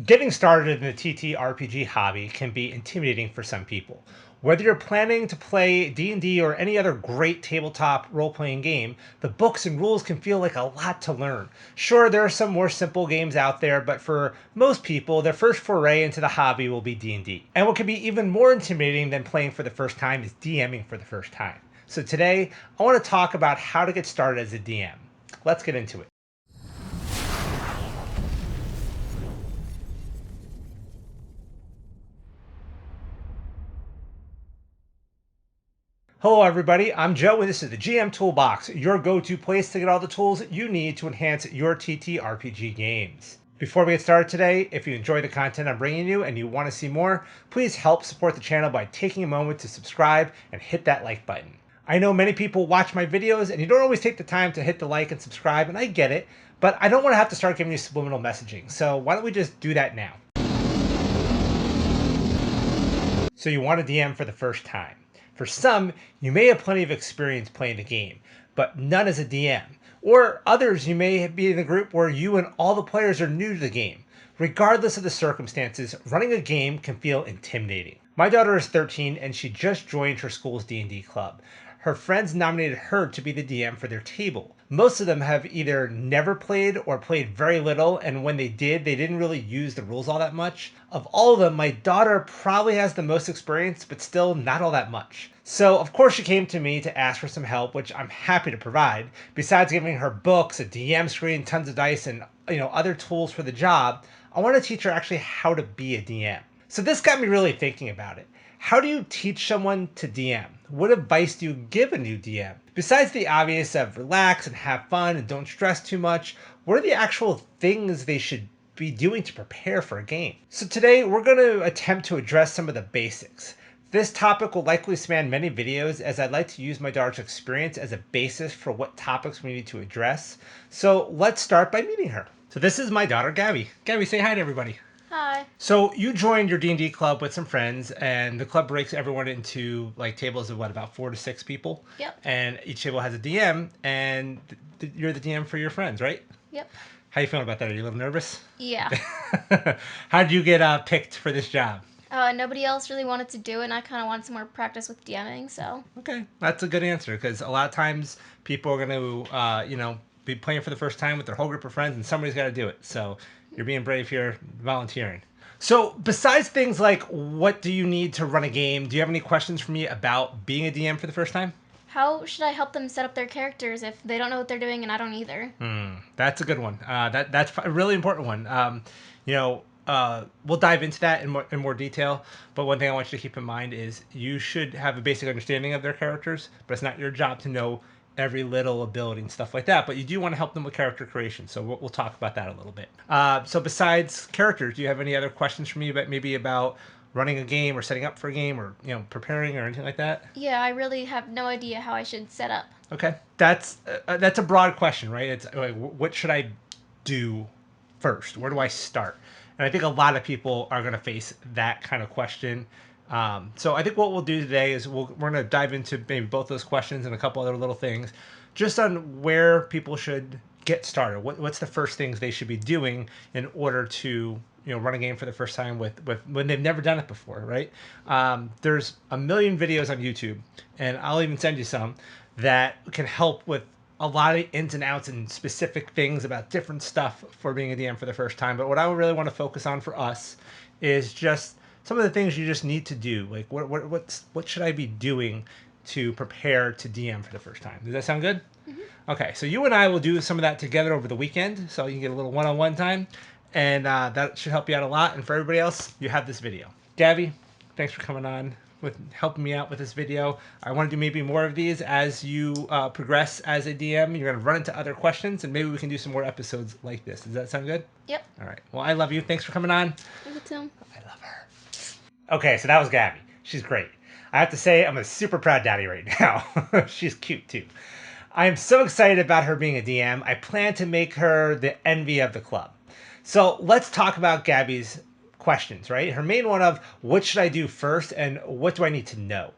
Getting started in the TTRPG hobby can be intimidating for some people. Whether you're planning to play D&D or any other great tabletop role-playing game, the books and rules can feel like a lot to learn. Sure, there are some more simple games out there, but for most people, their first foray into the hobby will be D&D. And what can be even more intimidating than playing for the first time is DMing for the first time. So today, I want to talk about how to get started as a DM. Let's get into it. Hello, everybody. I'm Joe, and this is the GM Toolbox, your go-to place to get all the tools you need to enhance your TTRPG games. Before we get started today, if you enjoy the content I'm bringing you and you want to see more, please help support the channel by taking a moment to subscribe and hit that like button. I know many people watch my videos and you don't always take the time to hit the like and subscribe, and I get it, but I don't want to have to start giving you subliminal messaging, so why don't we just do that now? So you want to DM for the first time. For some, you may have plenty of experience playing the game, but none as a DM. Or others, you may be in a group where you and all the players are new to the game. Regardless of the circumstances, running a game can feel intimidating. My daughter is 13 and she just joined her school's D&D club. Her friends nominated her to be the DM for their table. Most of them have either never played or played very little, and when they did, they didn't really use the rules all that much. Of all of them, my daughter probably has the most experience, but still not all that much. So, of course, she came to me to ask for some help, which I'm happy to provide. Besides giving her books, a DM screen, tons of dice, and other tools for the job, I want to teach her actually how to be a DM. So this got me really thinking about it. How do you teach someone to DM? What advice do you give a new DM? Besides the obvious of relax and have fun and don't stress too much, what are the actual things they should be doing to prepare for a game? So today we're going to attempt to address some of the basics. This topic will likely span many videos, as I'd like to use my daughter's experience as a basis for what topics we need to address. So let's start by meeting her. So this is my daughter, Gabby. Gabby, say hi to everybody. Hi. So you joined your D&D club with some friends, and the club breaks everyone into like tables of what, about 4 to 6 people? Yep. And each table has a DM, and you're the DM for your friends, right? Yep. How you feeling about that? Are you a little nervous? Yeah. How did you get picked for this job? Nobody else really wanted to do it, and I kind of wanted some more practice with DMing, so. Okay, that's a good answer, because a lot of times people are going to, be playing for the first time with their whole group of friends, and somebody's got to do it. So you're being brave here, volunteering. So besides things like what do you need to run a game, do you have any questions for me about being a DM for the first time? How should I help them set up their characters if they don't know what they're doing and I don't either? That's a good one. That's a really important one. We'll dive into that in more detail. But one thing I want you to keep in mind is you should have a basic understanding of their characters, but it's not your job to know every little ability and stuff like that. But you do want to help them with character creation. So we'll talk about that a little bit. So besides characters, do you have any other questions for me about running a game or setting up for a game or preparing or anything like that? Yeah, I really have no idea how I should set up. Okay, that's a broad question, right? It's like, what should I do first? Where do I start? And I think a lot of people are going to face that kind of question. So I think what we'll do today is we're going to dive into maybe both those questions and a couple other little things, just on where people should get started. What's the first things they should be doing in order to run a game for the first time with when they've never done it before, right? There's a million videos on YouTube, and I'll even send you some that can help with a lot of ins and outs and specific things about different stuff for being a DM for the first time. But what I really want to focus on for us is just some of the things you just need to do. Like what should I be doing to prepare to DM for the first time? Does that sound good? Okay, so you and I will do some of that together over the weekend, so you can get a little one-on-one time, and that should help you out a lot. And for everybody else, you have this video. Gabby, thanks for coming on with helping me out with this video. I want to do maybe more of these as you progress as a DM. You're going to run into other questions, and maybe we can do some more episodes like this. Does that sound good? Yep. All right. Well, I love you. Thanks for coming on. You too. I love her. Okay, so that was Gabby. She's great. I have to say, I'm a super proud daddy right now. She's cute too. I am so excited about her being a DM. I plan to make her the envy of the club. So let's talk about Gabby's questions, right? Her main one of what should I do first and what do I need to know?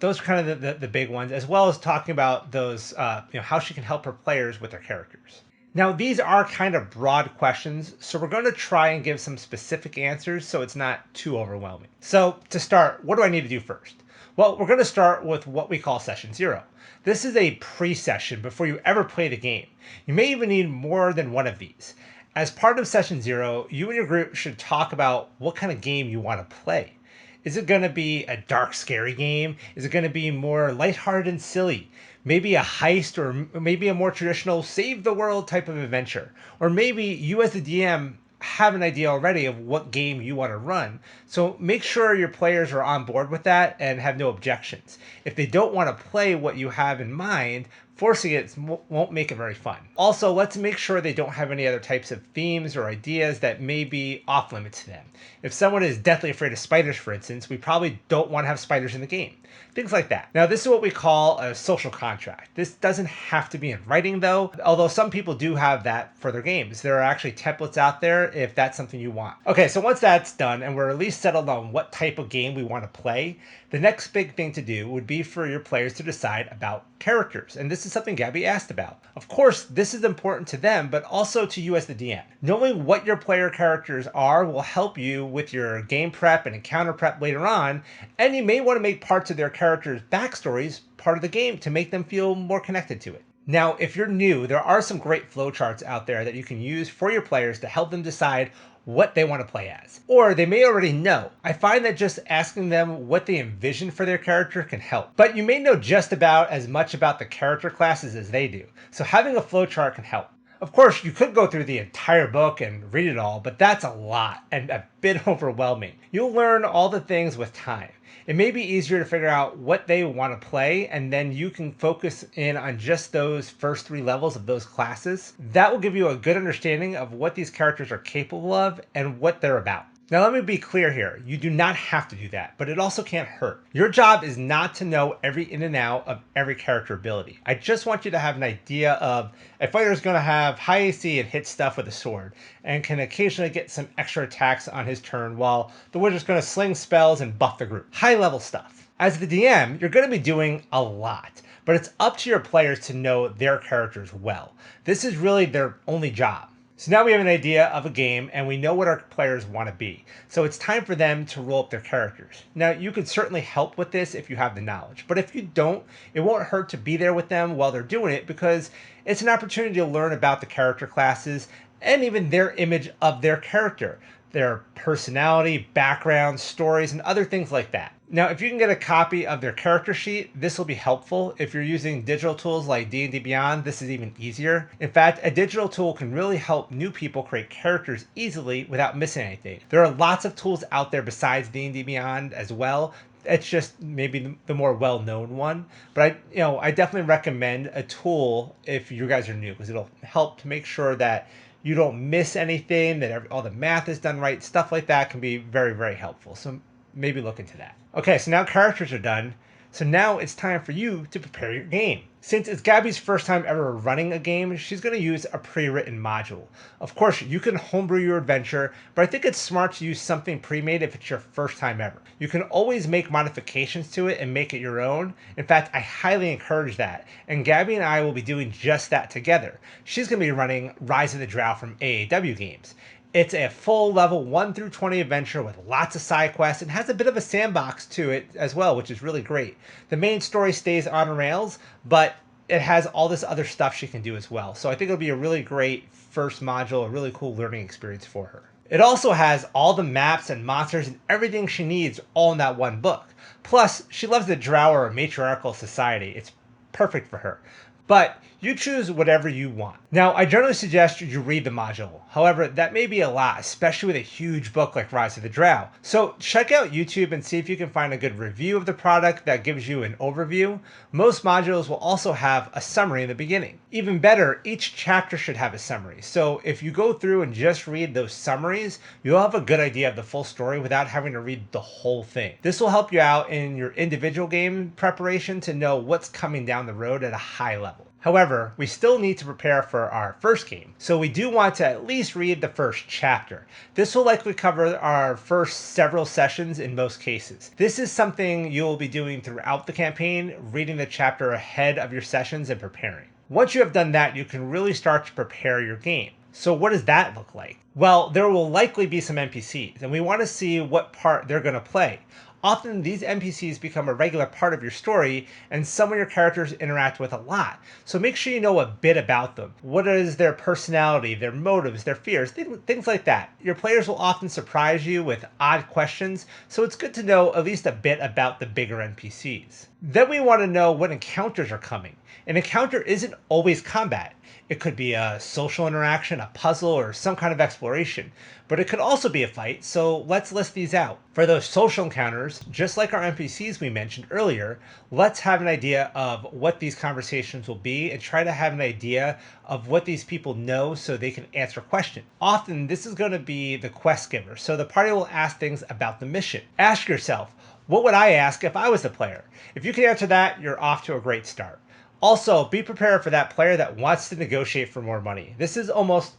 Those are kind of the big ones, as well as talking about those, how she can help her players with their characters. Now, these are kind of broad questions, so we're going to try and give some specific answers so it's not too overwhelming. So, to start, what do I need to do first? Well, we're going to start with what we call session zero. This is a pre session before you ever play the game. You may even need more than one of these. As part of session zero, you and your group should talk about what kind of game you want to play. Is it going to be a dark, scary game? Is it going to be more lighthearted and silly? Maybe a heist, or maybe a more traditional save the world type of adventure? Or maybe you, as the DM, have an idea already of what game you want to run. So make sure your players are on board with that and have no objections. If they don't want to play what you have in mind, forcing it won't make it very fun. Also, let's make sure they don't have any other types of themes or ideas that may be off limits to them. If someone is deathly afraid of spiders, for instance, we probably don't want to have spiders in the game. Things like that. Now, this is what we call a social contract. This doesn't have to be in writing, though, although some people do have that for their games. There are actually templates out there if that's something you want. Okay, so once that's done and we're at least settled on what type of game we want to play, the next big thing to do would be for your players to decide about characters. And this is something Gabby asked about. Of course, this is important to them, but also to you as the DM. Knowing what your player characters are will help you with your game prep and encounter prep later on, and you may want to make parts of their characters' backstories part of the game to make them feel more connected to it. Now, if you're new, there are some great flowcharts out there that you can use for your players to help them decide what they want to play as. Or they may already know. I find that just asking them what they envision for their character can help. But you may know just about as much about the character classes as they do, so having a flowchart can help. Of course, you could go through the entire book and read it all, but that's a lot and a bit overwhelming. You'll learn all the things with time. It may be easier to figure out what they want to play, and then you can focus in on just those first 3 levels of those classes. That will give you a good understanding of what these characters are capable of and what they're about. Now, let me be clear here. You do not have to do that, but it also can't hurt. Your job is not to know every in and out of every character ability. I just want you to have an idea of a fighter is going to have high AC and hit stuff with a sword, and can occasionally get some extra attacks on his turn, while the wizard's going to sling spells and buff the group. High level stuff. As the DM, you're going to be doing a lot, but it's up to your players to know their characters well. This is really their only job. So now we have an idea of a game and we know what our players want to be. So it's time for them to roll up their characters. Now, you can certainly help with this if you have the knowledge, but if you don't, it won't hurt to be there with them while they're doing it, because it's an opportunity to learn about the character classes and even their image of their character, their personality, background, stories, and other things like that. Now, if you can get a copy of their character sheet, this will be helpful. If you're using digital tools like D&D Beyond, this is even easier. In fact, a digital tool can really help new people create characters easily without missing anything. There are lots of tools out there besides D&D Beyond as well. It's just maybe the more well-known one, but I definitely recommend a tool if you guys are new, because it'll help to make sure that you don't miss anything, that all the math is done right. Stuff like that can be very, very helpful. So maybe look into that. Okay, so now characters are done. So now it's time for you to prepare your game. Since it's Gabby's first time ever running a game, she's going to use a pre-written module. Of course, you can homebrew your adventure, but I think it's smart to use something pre-made if it's your first time ever. You can always make modifications to it and make it your own. In fact, I highly encourage that, and Gabby and I will be doing just that together. She's going to be running Rise of the Drow from AAW Games. It's a full level 1 through 20 adventure with lots of side quests and has a bit of a sandbox to it as well, which is really great. The main story stays on rails, but it has all this other stuff she can do as well. So I think it'll be a really great first module, a really cool learning experience for her. It also has all the maps and monsters and everything she needs all in that one book. Plus, she loves the Drow or matriarchal society. It's perfect for her. But you choose whatever you want. Now, I generally suggest you read the module. However, that may be a lot, especially with a huge book like Rise of the Drow. So check out YouTube and see if you can find a good review of the product that gives you an overview. Most modules will also have a summary in the beginning. Even better, each chapter should have a summary. So if you go through and just read those summaries, you'll have a good idea of the full story without having to read the whole thing. This will help you out in your individual game preparation to know what's coming down the road at a high level. However, we still need to prepare for our first game, so we do want to at least read the first chapter. This will likely cover our first several sessions in most cases. This is something you'll be doing throughout the campaign, reading the chapter ahead of your sessions and preparing. Once you have done that, you can really start to prepare your game. So what does that look like? Well, there will likely be some NPCs, and we want to see what part they're going to play. Often these NPCs become a regular part of your story and some of your characters interact with a lot. So make sure you know a bit about them. What is their personality, their motives, their fears, things like that. Your players will often surprise you with odd questions, so it's good to know at least a bit about the bigger NPCs. Then we want to know what encounters are coming. An encounter isn't always combat. It could be a social interaction, a puzzle, or some kind of exploration. But it could also be a fight, so let's list these out. For those social encounters, just like our NPCs we mentioned earlier, let's have an idea of what these conversations will be and try to have an idea of what these people know so they can answer questions. Often, this is going to be the quest giver, so the party will ask things about the mission. Ask yourself, what would I ask if I was the player? If you can answer that, you're off to a great start. Also, be prepared for that player that wants to negotiate for more money. This is almost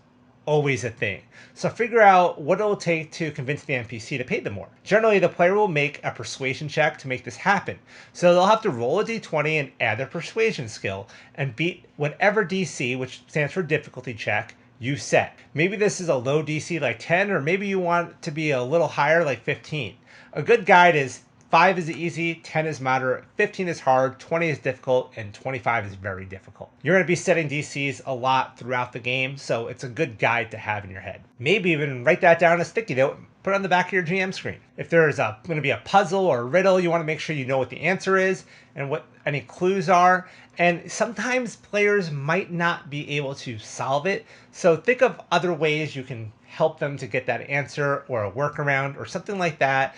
always a thing. So figure out what it'll take to convince the NPC to pay them more. Generally, the player will make a persuasion check to make this happen. So they'll have to roll a d20 and add their persuasion skill and beat whatever DC, which stands for difficulty check, you set. Maybe this is a low DC like 10, or maybe you want it to be a little higher like 15. A good guide is 5 is easy, 10 is moderate, 15 is hard, 20 is difficult, and 25 is very difficult. You're going to be setting DCs a lot throughout the game, so it's a good guide to have in your head. Maybe even write that down on a sticky note and put it on the back of your GM screen. If there's going to be a puzzle or a riddle, you want to make sure you know what the answer is and what any clues are. And sometimes players might not be able to solve it, so think of other ways you can help them to get that answer or a workaround or something like that.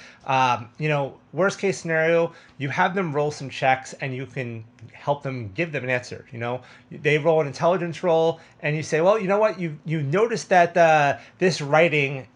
Worst case scenario, you have them roll some checks and you can help them give them an answer. They roll an intelligence roll and you say, well, you know what, you noticed that this writing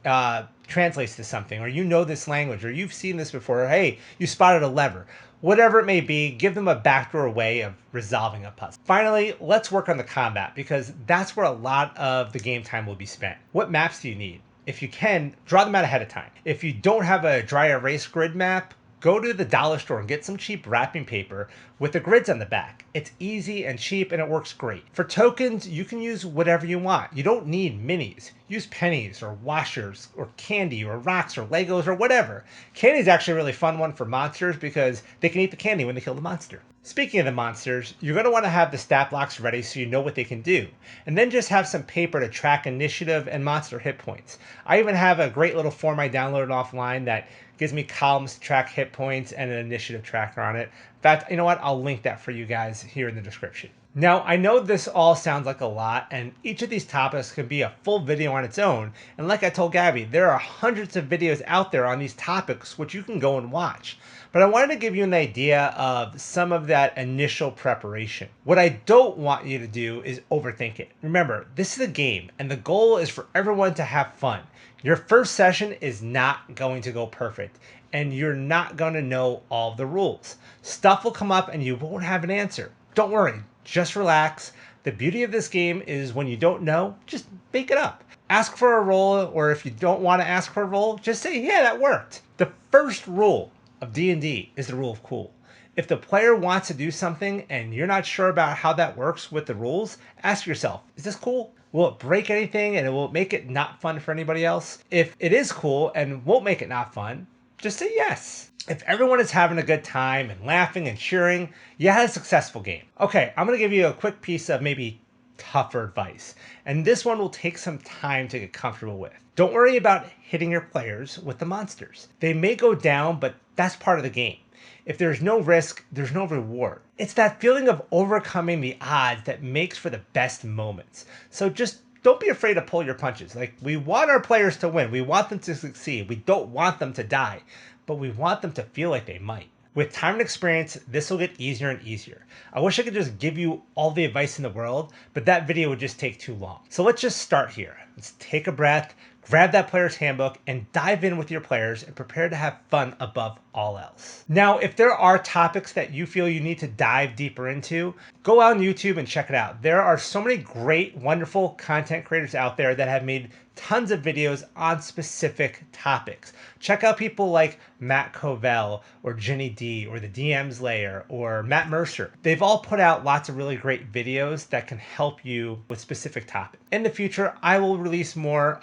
translates to something, or this language, or you've seen this before, or hey, you spotted a lever. Whatever it may be, give them a backdoor way of resolving a puzzle. Finally, let's work on the combat, because that's where a lot of the game time will be spent. What maps do you need? If you can, draw them out ahead of time. If you don't have a dry erase grid map, go to the dollar store and get some cheap wrapping paper with the grids on the back. It's easy and cheap and it works great. For tokens, you can use whatever you want. You don't need minis. Use pennies or washers or candy or rocks or Legos or whatever. Candy is actually a really fun one for monsters because they can eat the candy when they kill the monster. Speaking of the monsters, you're going to want to have the stat blocks ready so you know what they can do. And then just have some paper to track initiative and monster hit points. I even have a great little form I downloaded offline that gives me columns to track hit points and an initiative tracker on it. In fact, you know what? I'll link that for you guys here in the description. Now, I know this all sounds like a lot, and each of these topics could be a full video on its own. And like I told Gabby, there are hundreds of videos out there on these topics which you can go and watch. But I wanted to give you an idea of some of that initial preparation. What I don't want you to do is overthink it. Remember, this is a game, and the goal is for everyone to have fun. Your first session is not going to go perfect, and you're not going to know all the rules. Stuff will come up and you won't have an answer. Don't worry, just relax. The beauty of this game is when you don't know, just make it up. Ask for a roll, or if you don't want to ask for a roll, just say, yeah, that worked. The first rule of D&D is the rule of cool. If the player wants to do something and you're not sure about how that works with the rules, ask yourself, is this cool? Will it break anything and it will make it not fun for anybody else? If it is cool and won't make it not fun, just say yes. If everyone is having a good time and laughing and cheering, you had a successful game. Okay, I'm going to give you a quick piece of maybe tougher advice. And this one will take some time to get comfortable with. Don't worry about hitting your players with the monsters. They may go down, but that's part of the game. If there's no risk, there's no reward. It's that feeling of overcoming the odds that makes for the best moments. So just don't be afraid to pull your punches. We want our players to win. We want them to succeed. We don't want them to die, but we want them to feel like they might. With time and experience, this will get easier and easier. I wish I could just give you all the advice in the world, but that video would just take too long. So let's just start here. Let's take a breath, grab that player's handbook, and dive in with your players and prepare to have fun above all else. Now, if there are topics that you feel you need to dive deeper into, go on YouTube and check it out. There are so many great, wonderful content creators out there that have made tons of videos on specific topics. Check out people like Matt Covell or Jenny D or the DM's Layer or Matt Mercer. They've all put out lots of really great videos that can help you with specific topics. In the future, I will release more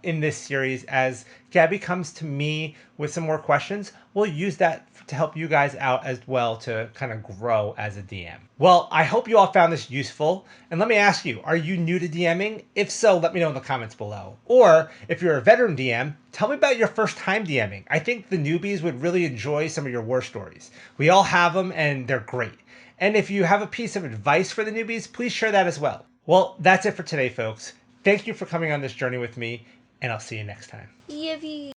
in this series as Gabby comes to me with some more questions. We'll use that to help you guys out as well to kind of grow as a DM. Well, I hope you all found this useful. And let me ask you, are you new to DMing? If so, let me know in the comments below. Or if you're a veteran DM, tell me about your first time DMing. I think the newbies would really enjoy some of your war stories. We all have them and they're great. And if you have a piece of advice for the newbies, please share that as well. Well, that's it for today, folks. Thank you for coming on this journey with me, and I'll see you next time. Yippee.